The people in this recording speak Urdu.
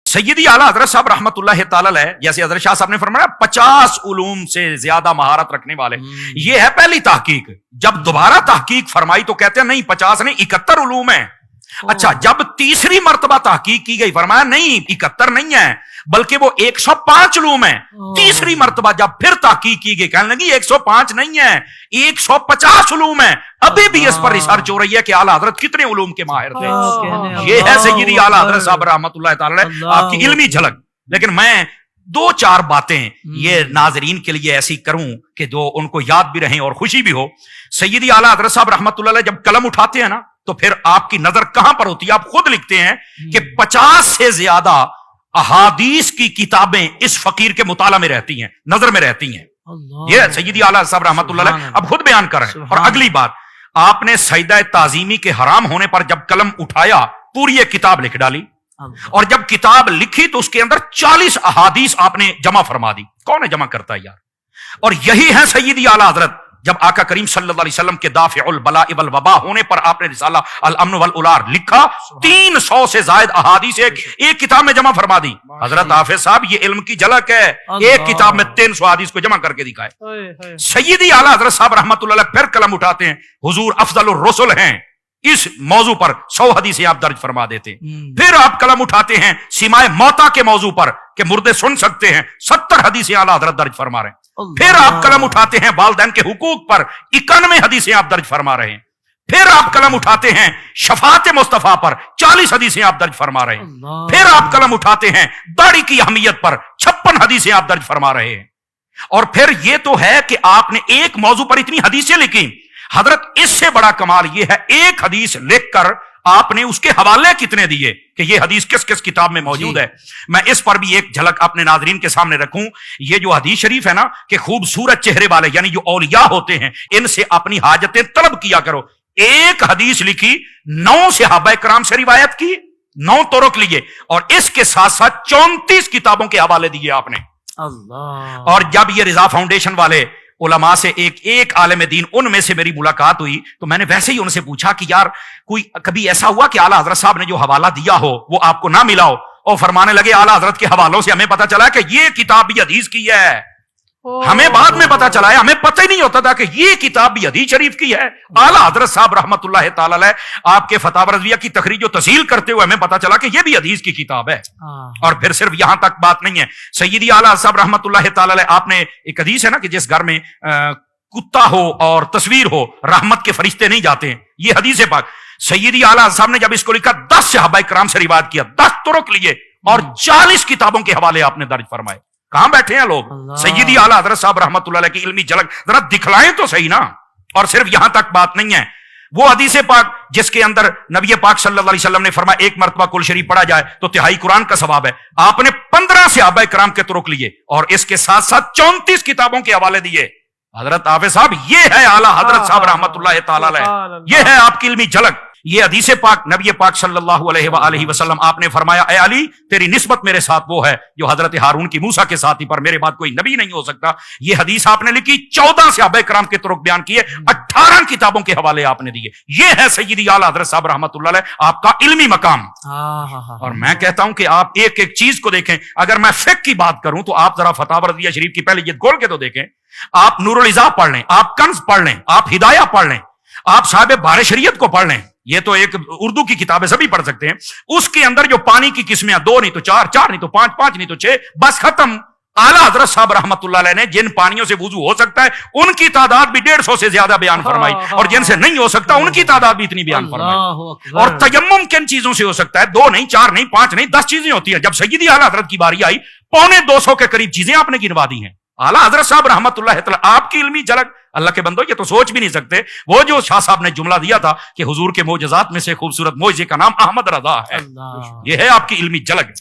سیدی اعلیٰ حضرت صاحب رحمتہ تعالی علیہ جیسے حضرت شاہ صاحب نے فرمایا 50 علوم سے زیادہ مہارت رکھنے والے، یہ ہے پہلی تحقیق۔ جب دوبارہ تحقیق فرمائی تو کہتے ہیں نہیں 50 نہیں 71 علوم ہیں۔ اچھا، جب تیسری مرتبہ تحقیق کی گئی فرمایا نہیں 71 نہیں ہے بلکہ وہ 105 علوم ہیں۔ تیسری مرتبہ جب پھر تحقیق کی گئی کہنے لگی 105 نہیں ہے 150 علوم ہیں۔ ابھی بھی اس پر ریسرچ ہو رہی ہے کہ اعلیٰ حضرت کتنے علوم کے ماہر تھے۔ یہ ہے سیدی اعلیٰ حضرت صاحب رحمۃ اللہ تعالی علیہ آپ کی علمی جھلک۔ لیکن میں 2-4 باتیں یہ ناظرین کے لیے ایسی کروں کہ جو ان کو یاد بھی رہیں اور خوشی بھی ہو۔ سیدی اعلیٰ حضرت صاحب رحمۃ اللہ علیہ جب قلم اٹھاتے ہیں نا تو پھر آپ کی نظر کہاں پر ہوتی ہے؟ آپ خود لکھتے ہیں کہ 50 سے زیادہ احادیث کی کتابیں اس فقیر کے مطالعہ میں رہتی ہیں، نظر میں رہتی ہیں۔ یہ سیدی اعلیٰ صاحب رحمۃ اللہ علیہ اب خود بیان کر رہے ہیں۔ اور اگلی بات، آپ نے سجدہ تعظیمی کے حرام ہونے پر جب قلم اٹھایا پوری ایک کتاب لکھ ڈالی، اور جب کتاب لکھی تو اس کے اندر 40 احادیث آپ نے جمع فرما دی۔ کون ہے جمع کرتا ہے یار؟ اور یہی ہے سیدی اعلیٰ حضرت جب آقا کریم صلی اللہ علیہ وسلم کے دافع البلاء والوباء ہونے پر آپ نے رسالہ الامن والالار لکھا، 300 سے زائد احادیث ایک کتاب میں جمع فرما دی۔ حضرت حافظ صاحب یہ علم کی جھلک ہے، ایک کتاب میں 300 احادیث کو جمع کر کے دکھائے۔ سیدی اعلیٰ حضرت صاحب رحمۃ اللہ علیہ پھر قلم اٹھاتے ہیں، حضور افضل الرسل ہیں، اس موضوع پر 100 حدیثیں آپ درج فرما دیتے ہیں۔ پھر آپ قلم اٹھاتے ہیں سماع موتا کے موضوع پر کہ مردے سن سکتے ہیں، 70 حدیثیں اعلیٰ حضرت درج فرما رہے ہیں۔ پھر آپ قلم اٹھاتے ہیں والدین کے حقوق پر 91 حدیثیں آپ درج فرما رہے ہیں۔ پھر آپ قلم اٹھاتے ہیں شفاعت مصطفیٰ پر 40 حدیثیں آپ درج فرما رہے ہیں۔ پھر آپ قلم اٹھاتے ہیں داڑھی کی اہمیت پر 56 حدیثیں آپ درج فرما رہے ہیں۔ اور پھر یہ تو ہے کہ آپ نے ایک موضوع پر اتنی حدیثیں لکھی، حضرت اس سے بڑا کمال یہ ہے ایک حدیث لکھ کر آپ نے اس کے حوالے کتنے دیے کہ یہ حدیث کس کس کتاب میں موجود ہے۔ میں اس پر بھی ایک جھلک اپنے ناظرین کے سامنے رکھوں۔ یہ جو حدیث شریف ہے نا کہ خوبصورت چہرے والے یعنی جو اولیاء ہوتے ہیں ان سے اپنی حاجتیں طلب کیا کرو۔ ایک حدیث لکھی، 9 صحابہ کرام سے روایت کی، 9 طرق لیے، اور اس کے ساتھ ساتھ 34 کتابوں کے حوالے دیے آپ نے۔ اور جب یہ رضا فاؤنڈیشن والے علماء سے ایک عالم دین ان میں سے میری ملاقات ہوئی تو میں نے ویسے ہی ان سے پوچھا کہ یار کوئی کبھی ایسا ہوا کہ اعلیٰ حضرت صاحب نے جو حوالہ دیا ہو وہ آپ کو نہ ملا ہو؟ اور فرمانے لگے اعلیٰ حضرت کے حوالوں سے ہمیں پتا چلا کہ یہ کتاب بھی حدیث کی ہے، ہمیں بعد میں پتا چلا ہے، ہمیں پتہ ہی نہیں ہوتا تھا کہ یہ کتاب بھی حدیث شریف کی ہے۔ اعلیٰ حضرت صاحب رحمۃ اللہ تعالی علیہ آپ کے فتاوی رضویہ کی تخریج و تسہیل کرتے ہوئے ہمیں پتا چلا کہ یہ بھی حدیث کی کتاب ہے۔ اور پھر صرف یہاں تک بات نہیں ہے، سیدی اعلیٰ صاحب رحمۃ اللہ تعالی علیہ آپ نے ایک حدیث ہے نا کہ جس گھر میں کتا ہو اور تصویر ہو رحمت کے فرشتے نہیں جاتے ہیں، یہ حدیث پاک سیدی اعلیٰ صاحب نے جب اس کو لکھا 10 صحابہ کرام سے روایت کیا، 10 طرق لیے اور 40 کتابوں کے حوالے آپ نے درج فرمائے۔ کہاں بیٹھے ہیں لوگ؟ سیدی اعلیٰ حضرت صاحب رحمۃ اللہ علیہ کی علمی جھلک ذرا دکھلائیں تو صحیح نا۔ اور صرف یہاں تک بات نہیں ہے، وہ حدیث پاک جس کے اندر نبی پاک صلی اللہ علیہ وسلم نے فرمایا ایک مرتبہ کل شریف پڑھا جائے تو تہائی قرآن کا ثواب ہے، آپ نے 15 صحابہ کرام کے طرق لیے اور اس کے ساتھ ساتھ 34 کتابوں کے حوالے دیے۔ حضرت حافظ صاحب یہ ہے اعلیٰ حضرت صاحب رحمۃ اللہ تعالی علیہ، یہ ہے آپ کی علمی جھلک۔ یہ حدیث پاک نبی پاک صلی اللہ علیہ وآلہ وسلم آپ نے فرمایا اے علی تیری نسبت میرے ساتھ وہ ہے جو حضرت ہارون کی موسیٰ کے ساتھی پر میرے بعد کوئی نبی نہیں ہو سکتا۔ یہ حدیث آپ نے لکھی، 14 صحابہ کرام کے طرق بیان کیے، 18 کتابوں کے حوالے آپ نے دیے۔ یہ ہے سیدی اعلیٰ حضرت صاحب رحمۃ اللہ علیہ آپ کا علمی مقام۔ اور میں کہتا ہوں کہ آپ ایک ایک چیز کو دیکھیں۔ اگر میں فقہ کی بات کروں تو آپ ذرا فتاوی رضویہ شریف کی پہلے یہ کھول کے تو دیکھیں، آپ نور العزا پڑھ لیں، آپ کنز پڑھ لیں، آپ ہدایہ پڑھ لیں، آپ صاحب بار شریعت کو پڑھ لیں، یہ تو ایک اردو کی کتابیں سبھی پڑھ سکتے ہیں۔ اس کے اندر جو پانی کی قسمیں 2 نہیں تو 4، 4 نہیں تو 5، 5 نہیں تو 6، بس ختم۔ اعلیٰ حضرت صاحب رحمۃ اللہ علیہ نے جن پانیوں سے وضو ہو سکتا ہے ان کی تعداد بھی 150 سے زیادہ بیان فرمائی، اور جن سے نہیں ہو سکتا ان کی تعداد بھی اتنی بیان فرمائی۔ اور تیمم کن چیزوں سے ہو سکتا ہے؟ 2 نہیں، 4 نہیں، 5 نہیں، 10 چیزیں ہوتی ہیں۔ جب سیدی اعلیٰ حضرت کی باری آئی 250 کے قریب چیزیں آپ نے گنوا دی ہیں۔ اعلیٰ حضرت صاحب رحمۃ اللہ تعالی آپ کی علمی جھلک، اللہ کے بندو یہ تو سوچ بھی نہیں سکتے۔ وہ جو شاہ صاحب نے جملہ دیا تھا کہ حضور کے معجزات میں سے خوبصورت معجزے کا نام احمد رضا ہے، یہ ہے آپ کی علمی جھلک۔